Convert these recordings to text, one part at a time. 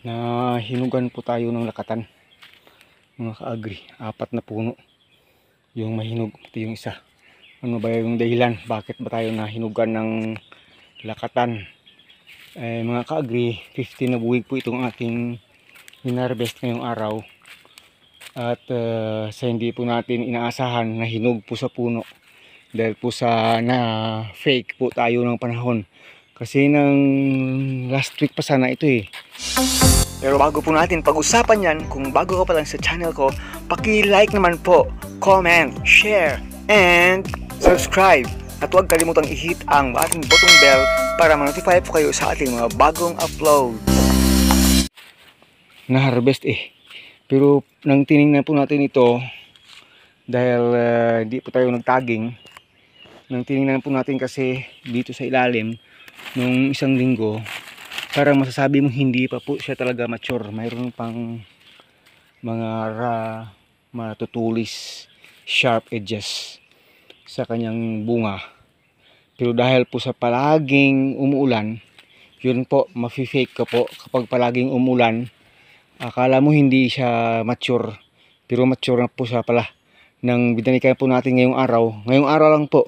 na hinugan po tayo ng lakatan, mga ka-agri. 4 na puno yung mahinog, pati yung isa. Ano ba yung dahilan bakit ba tayo nahinugan ng lakatan? Mga ka-agri, 15 na buwig po itong ating hinarvest ngayong araw, at sa hindi po natin inaasahan na hinog po sa puno dahil po sa na fake po tayo ng panahon. Kasi ng last week pa sana ito eh. Pero bago po natin pag-usapan yan, kung bago ka pa lang sa channel ko, paki-like naman po, comment, share, and subscribe. At huwag kalimutang i-hit ang ating button bell para ma-notify po kayo sa ating mga bagong upload. Na-harvest eh. Pero nang tinignan po natin ito, dahil hindi po tayo nagtagging, nang tinignan po natin kasi dito sa ilalim, nung isang linggo, parang masasabi mo hindi pa po siya talaga mature. Mayroon pang mga matutulis, sharp edges sa kanyang bunga. Pero dahil po sa palaging umuulan, yun po, mafi-fake ka po kapag palaging umulan. Akala mo hindi siya mature, pero mature na po siya pala. Nang binalikan po natin ngayong araw lang po,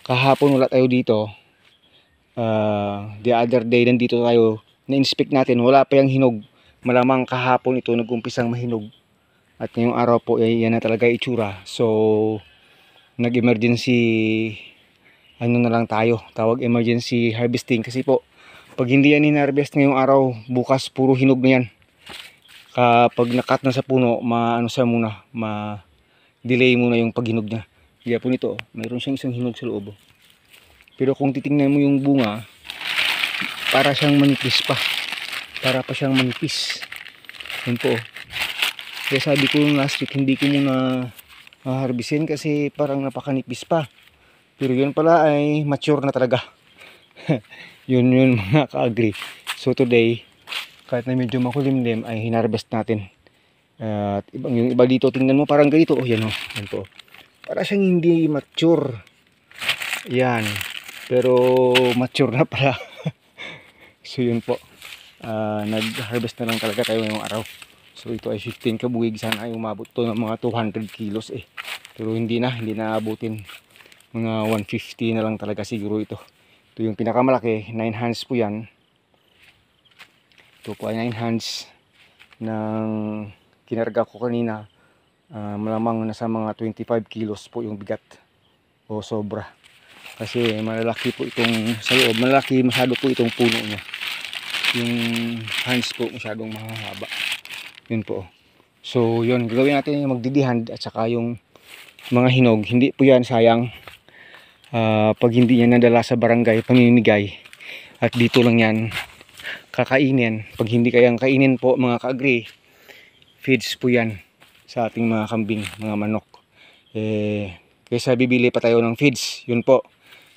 kahapon wala tayo dito. The other day nandito tayo, na-inspect natin, wala pa yung hinog. Malamang kahapon ito nag-umpisang mahinog. At ngayong araw po, yan na talaga itsura. So, nag-emergency, ano na lang tayo, tawag emergency harvesting. Kasi po, pag hindi yan in-harvest ngayong araw, bukas puro hinog na yan. Kapag nakat na sa puno, ma-delay muna yung paghinog niya. Kaya po nito, mayroon siyang isang hinog sa loob. Pero kung titingnan mo yung bunga, para siyang manipis pa. Para pa siyang manipis. Yun po. Kaya sabi ko yung last week, hindi ko muna harbisin kasi parang napakanipis pa. Pero yun pala ay mature na talaga. yun mga ka-agri. So today, kahit na medyo makulimlim, ay hinarvest natin. At yung iba dito, tingnan mo parang ganito. Oh, yan o. Yan po. Para siyang hindi mature. Yan. Pero mature na pala. So yun po, nag-harvest na lang talaga tayo ngayong araw. So ito ay 15 kabuwig. Sana ay umabot to ng mga 200 kilos eh. Pero hindi na abutin. Mga 150 na lang talaga siguro ito. Ito yung pinakamalaki, 9 hands po yan. Ito po ay 9 hands ng kinarga ko kanina. Malamang nasa mga 25 kilos po yung bigat o sobra. Kasi malalaki po itong sa loob, malalaki masyado po itong puno niya. Yung hands po masyadong mahaba. Yun po. So yun, gagawin natin yung magdidihand at saka yung mga hinog. Hindi po yan sayang. Pag hindi yan nadala sa barangay, pamimigay. At dito lang yan kakainin. Pag hindi kayang kainin po mga ka-agri, feeds po yan sa ating mga kambing, mga manok. Kaysa bibili pa tayo ng feeds, yun po.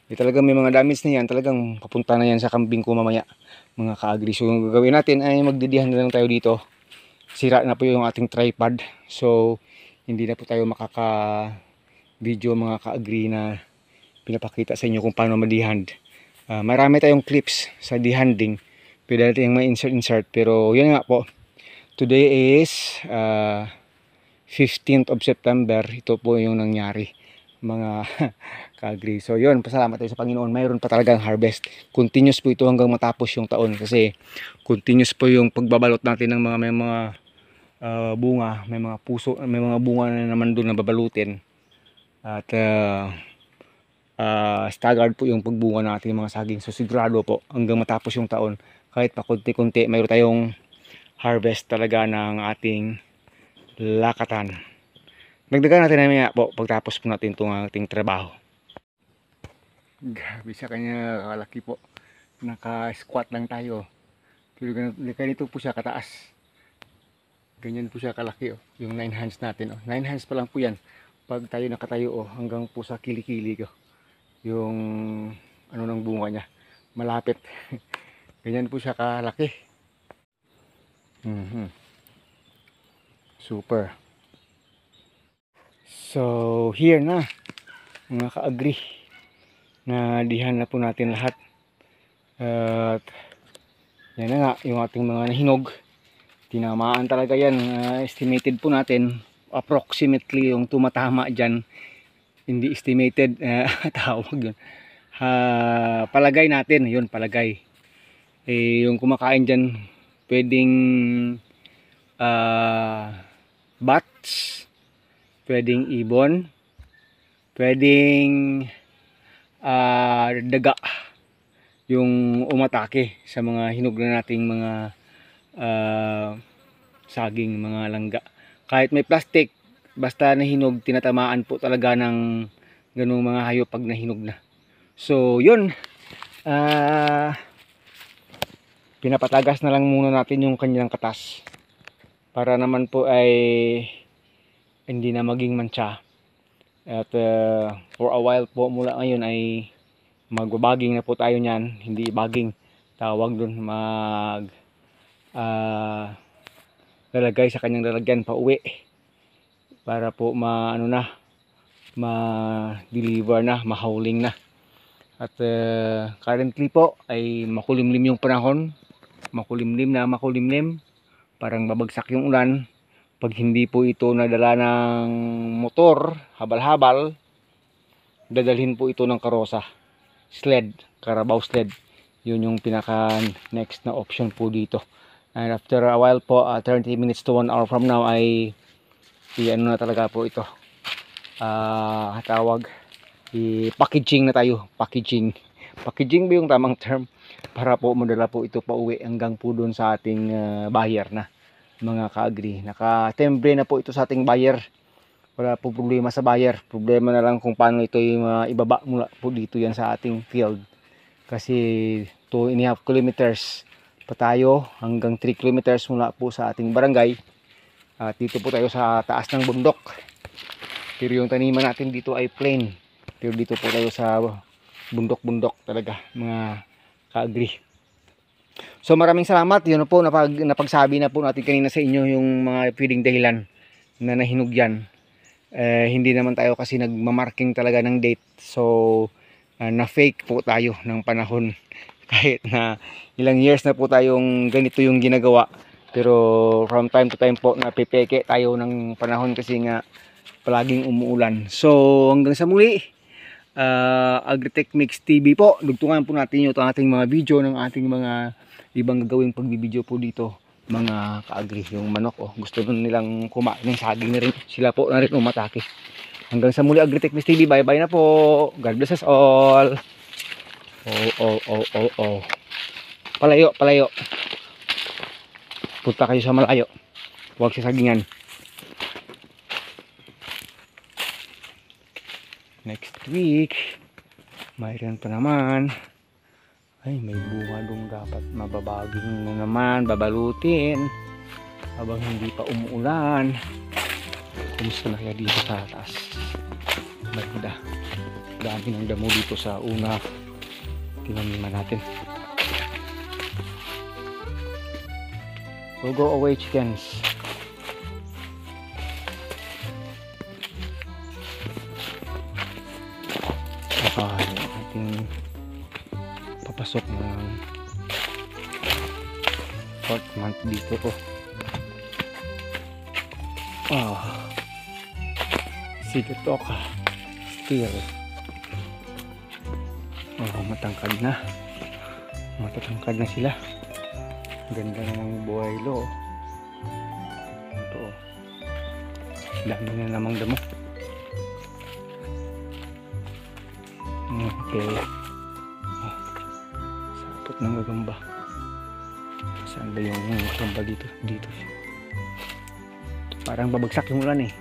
Talagang may mga damage na yan, talagang papunta na yan sa kambing ko mamaya, mga ka-agri. So yung gagawin natin ay magdidihan na lang tayo dito. Sira na po yung ating tripod, so hindi na po tayo makaka-video mga ka-agri na pinapakita sa inyo kung paano madihand. Marami tayong clips sa dehanding, pwede natin yung ma-insert. Pero yun nga po, today is 15th of September. Ito po yung nangyari mga ka-agri. So yun, pasalamat tayo sa Panginoon, mayroon pa talagang harvest. Continuous po ito hanggang matapos yung taon kasi continuous po yung pagbabalot natin ng may mga bunga, may mga puso, may mga bunga na naman doon na babalutin. At staggered po yung pagbunga natin ng mga saging. So sigurado po hanggang matapos yung taon, kahit pa konti-konti, mayroon tayong harvest talaga ng ating lakatan. Dagdagan natin namin po pagtapos po natin itong ating trabaho. Grabe siya kanya kalaki po. Naka-squat lang tayo. Pero ganito po siya kataas. Ganyan po siya kalaki oh. Yung 9 hands natin oh. 9 hands pa lang po yan. Pag tayo nakatayo oh, hanggang po sa kilikili ko. Yung ano ng bunga niya. Malapit. Ganyan po siya kalaki. Super. So here na mga ka-agri, na dihan na po natin lahat. At yan na nga yung ating mga nahinog. Tinamaan talaga yan. Estimated po natin approximately yung tumatama dyan. Hindi estimated, tawag yun. Palagay natin, yun palagay. Yung kumakain dyan, pwedeng bats, pwedeng ibon, pwedeng daga yung umatake sa mga hinog na nating mga saging, mga langga. Kahit may plastic, basta nahinog, tinatamaan po talaga ng ganung mga hayop pag nahinog na. So yun, pinapatagas na lang muna natin yung kanilang katas para naman po ay hindi na maging mancha. At for a while po mula ngayon ay magbabaging na po tayo niyan. Hindi baging, tawag dun, lalagay sa kanyang lalagyan pa uwi para po ma-deliver na, mahauling na. At currently po ay makulimlim yung panahon, makulimlim, parang babagsak yung ulan. Pag hindi po ito nadala ng motor, habal-habal, dadalhin po ito ng karosa, sled, Carabao sled. Yun yung pinaka next na option po dito. And after a while po, 30 minutes to 1 hour from now ay ano na talaga po ito, tawag, i-packaging na tayo. Packaging ba yung tamang term? Para po madala po ito pa uwi hanggang po doon sa ating buyer na mga ka-agri. Nakatembre na po ito sa ating buyer. Wala po problema sa buyer. Problema na lang kung paano ito yung ibaba mula po dito yan sa ating field. Kasi 2.5 kilometers pa tayo hanggang 3 kilometers mula po sa ating barangay. At dito po tayo sa taas ng bundok. Pero yung taniman natin dito ay plain. Pero dito po tayo sa bundok-bundok talaga, mga ka-agri. So maraming salamat. Yun po, napagsabi na po natin kanina sa inyo yung mga pwedeng dahilan na nahinog yan. Hindi naman tayo kasi nagmamarking talaga ng date. So na fake po tayo ng panahon. Kahit na ilang years na po tayong ganito yung ginagawa. Pero from time to time po napipeke tayo ng panahon kasi nga palaging umuulan. So hanggang sa muli, Agritech Mix TV po. Dugtungan po natin yung ating mga video ng ating mga ibang gagawing pagbibideo po dito, mga ka-agri. Yung manok, gusto nilang kumain ng saging na rin, sila po na rin umatake. Hanggang sa muli, Agritech Mix TV, bye bye na po. God bless us all. Palayo. Punta kayo sa malayo, huwag sa sagingan. Next week mayroon pa naman. Ay, may bunga dong dapat mababaging na naman, babalutin habang hindi pa umuulan. Kumusta na kaya dito sa taas? Maganda, dami ng damo dito sa una tinaniman natin. Go away, chickens. Yung ating papasok ng 4th month dito Sigatok still matatangkad na sila. Ganda na ng buwaylo. Ito dami na namang damo. Okay. Sapot ng gagamba. Saan ba yung gagamba dito? Parang babagsak yung ulan eh.